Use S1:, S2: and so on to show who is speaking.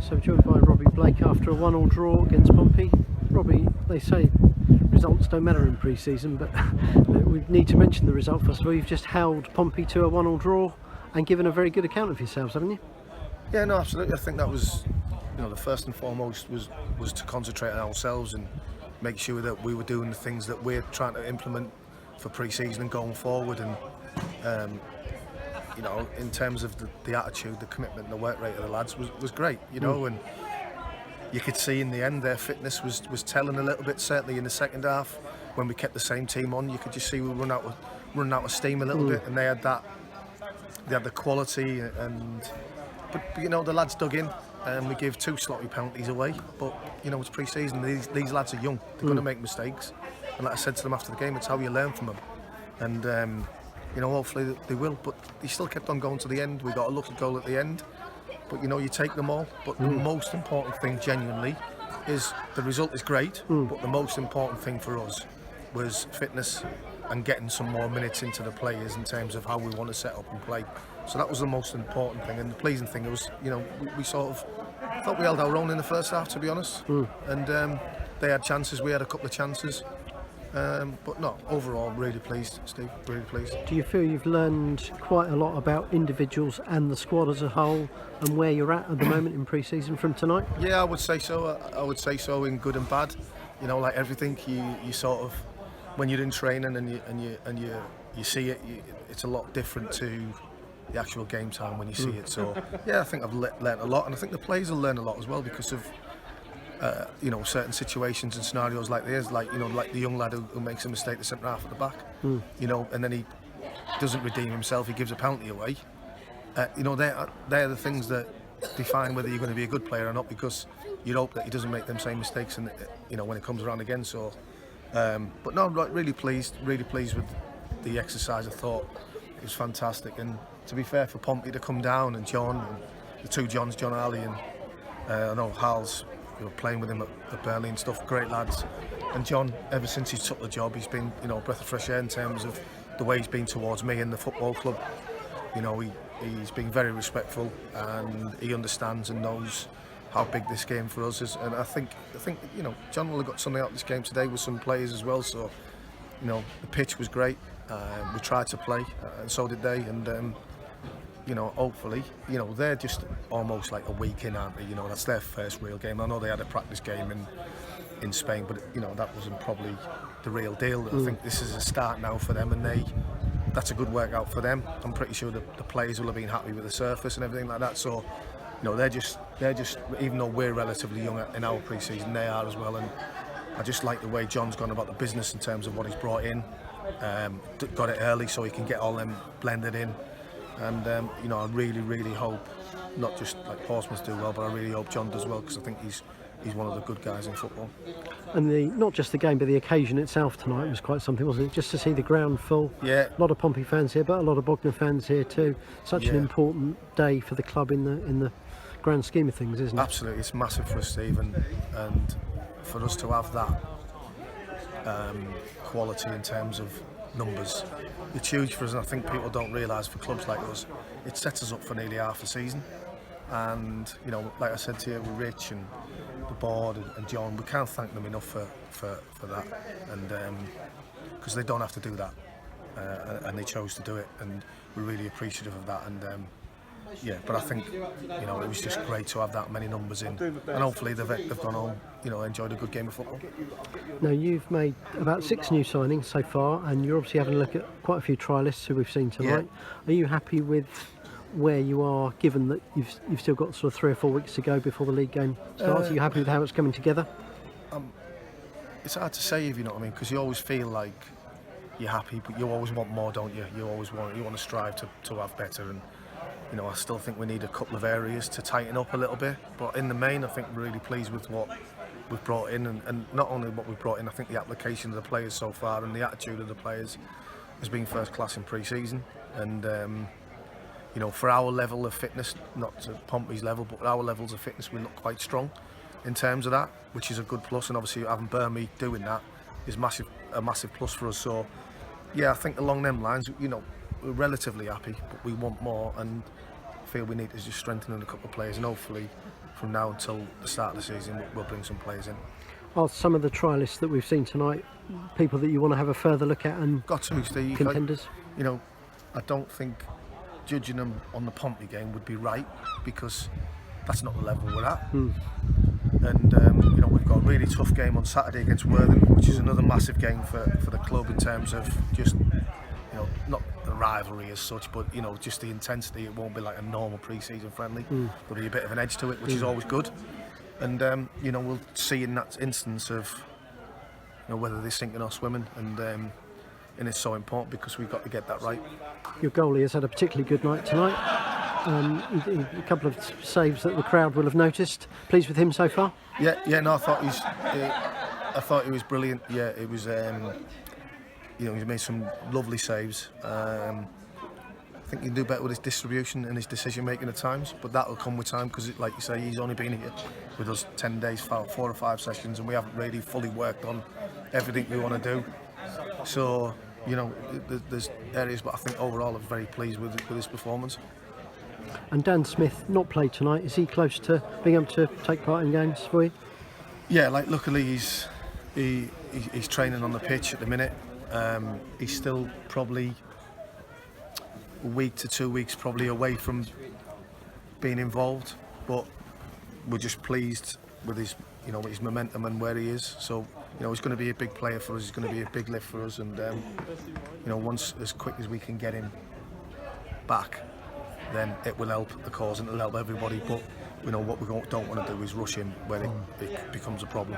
S1: So we're joined by Robbie Blake after a 1-1 draw against Pompey. Robbie, they say results don't matter in pre-season, but we need to mention the result first of all. You've just held Pompey to a 1-1 draw and given a very good account of yourselves, haven't you?
S2: Yeah, no, absolutely. I think that was, the first and foremost was to concentrate on ourselves and make sure that we were doing the things that we're trying to implement for pre-season and going forward. And in terms of the attitude, the commitment, and the work rate of the lads was great. And you could see in the end their fitness was telling a little bit. Certainly in the second half, when we kept the same team on, you could just see we were running out of steam a little bit, and they had the quality but the lads dug in, and we gave 2 sloppy penalties away. But it's pre-season. These lads are young. They're going to make mistakes, and like I said to them after the game, it's how you learn from them. And hopefully they will. But they still kept on going to the end. We got a lucky goal at the end. But you take them all. But the most important thing, genuinely, is the result is great. But the most important thing for us was fitness and getting some more minutes into the players in terms of how we want to set up and play. So that was the most important thing. And the pleasing thing was, we sort of thought we held our own in the first half, to be honest. And they had chances. We had a couple of chances. But no, overall, really pleased, Steve, really pleased.
S1: Do you feel you've learned quite a lot about individuals and the squad as a whole and where you're at the moment in pre-season from tonight?
S2: Yeah, I would say so. I would say so in good and bad. Like everything, you sort of, when you're in training and you see it, it's a lot different to the actual game time when you see it. So yeah, I think I've learned a lot, and I think the players will learn a lot as well because of certain situations and scenarios like this, like the young lad who makes a mistake, the centre half at the back, and then he doesn't redeem himself, he gives a penalty away. They're the things that define whether you're going to be a good player or not, because you hope that he doesn't make them same mistakes, and when it comes around again. So, but no, really pleased with the exercise. I thought it was fantastic, and to be fair for Pompey to come down, and John, and the 2 Johns, John Ali and I know Hal's. Playing with him at Burnley and stuff, great lads. And John, ever since he took the job, he's been, a breath of fresh air in terms of the way he's been towards me and the football club. He's been very respectful, and he understands and knows how big this game for us is. And I think John will have got something out of this game today with some players as well. So, the pitch was great. We tried to play, and so did they. And hopefully, they're just almost like a week in, aren't they? That's their first real game. I know they had a practice game in Spain, but that wasn't probably the real deal. I think this is a start now for them, and that's a good workout for them. I'm pretty sure the players will have been happy with the surface and everything like that. So, they're just even though we're relatively young in our pre-season, they are as well. And I just like the way John's gone about the business in terms of what he's brought in. Got it early so he can get all them blended in. And I really, really hope, not just like Portsmouth do well, but I really hope John does well, because I think he's one of the good guys in football.
S1: And not just the game, but the occasion itself tonight was quite something, wasn't it? Just to see the ground full.
S2: Yeah.
S1: A lot of Pompey fans here, but a lot of Bognor fans here too. Such an important day for the club in the grand scheme of things, isn't it?
S2: Absolutely, it's massive for us, Steve, and for us to have that quality in terms of numbers, it's huge for us. And I think people don't realise, for clubs like us, it sets us up for nearly half a season. And like I said to you, with Rich and the board and John, we can't thank them enough for that, and because they don't have to do that, and they chose to do it, and we're really appreciative of that. And but I think it was just great to have that many numbers in, and hopefully they've gone home, enjoyed a good game of football.
S1: Now, you've made about 6 new signings so far, and you're obviously having a look at quite a few trialists who we've seen tonight. Are you happy with where you are, given that you've still got sort of 3 or 4 weeks to go before the league game starts? Are you happy with how it's coming together?
S2: It's hard to say, if you know what I mean, because you always feel like you're happy, but you always want more, don't you? You want to strive to have better, and I still think we need a couple of areas to tighten up a little bit. But in the main, I think we're really pleased with what we've brought in, and not only what we've brought in, I think the application of the players so far and the attitude of the players has been first class in pre-season. And for our level of fitness, not to Pompey's level, but our levels of fitness, we look quite strong in terms of that, which is a good plus. And obviously having Burnley doing that is a massive plus for us. So yeah, I think along them lines, we're relatively happy, but we want more, and feel we need to just strengthen a couple of players, and hopefully from now until the start of the season, we'll bring some players in.
S1: Are some of the trialists that we've seen tonight people that you want to have a further look at and
S2: Got to, Steve.
S1: contenders?
S2: You know, I don't think judging them on the Pompey game would be right, because that's not the level we're at. And you know, we've got a really tough game on Saturday against Worthing, which is another massive game for the club in terms of just, you know, not the rivalry as such, but you know, just the intensity. It won't be like a normal pre-season friendly. There'll be a bit of an edge to it, which is always good. And you know, we'll see in that instance of, you know, whether they're sinking or swimming, and it's so important because we've got to get that right.
S1: Your goalie has had a particularly good night tonight. A couple of saves that the crowd will have noticed. Pleased with him so far?
S2: Yeah. No, I thought he was brilliant. Yeah, it was. You know, he's made some lovely saves. I think he can do better with his distribution and his decision making at times, but that'll come with time because, like you say, he's only been here with us 10 days, 4 or 5 sessions, and we haven't really fully worked on everything we want to do. So, you know, there's areas, but I think overall I'm very pleased with his performance.
S1: And Dan Smith not played tonight. Is he close to being able to take part in games for you?
S2: Yeah, like luckily he's training on the pitch at the minute. He's still probably a week to 2 weeks probably away from being involved, but we're just pleased with his, you know, his momentum and where he is. So, you know, he's going to be a big player for us. He's going to be a big lift for us, and you know, once as quick as we can get him back, then it will help the cause and it'll help everybody. But you know, what we don't want to do is rush him where it becomes a problem.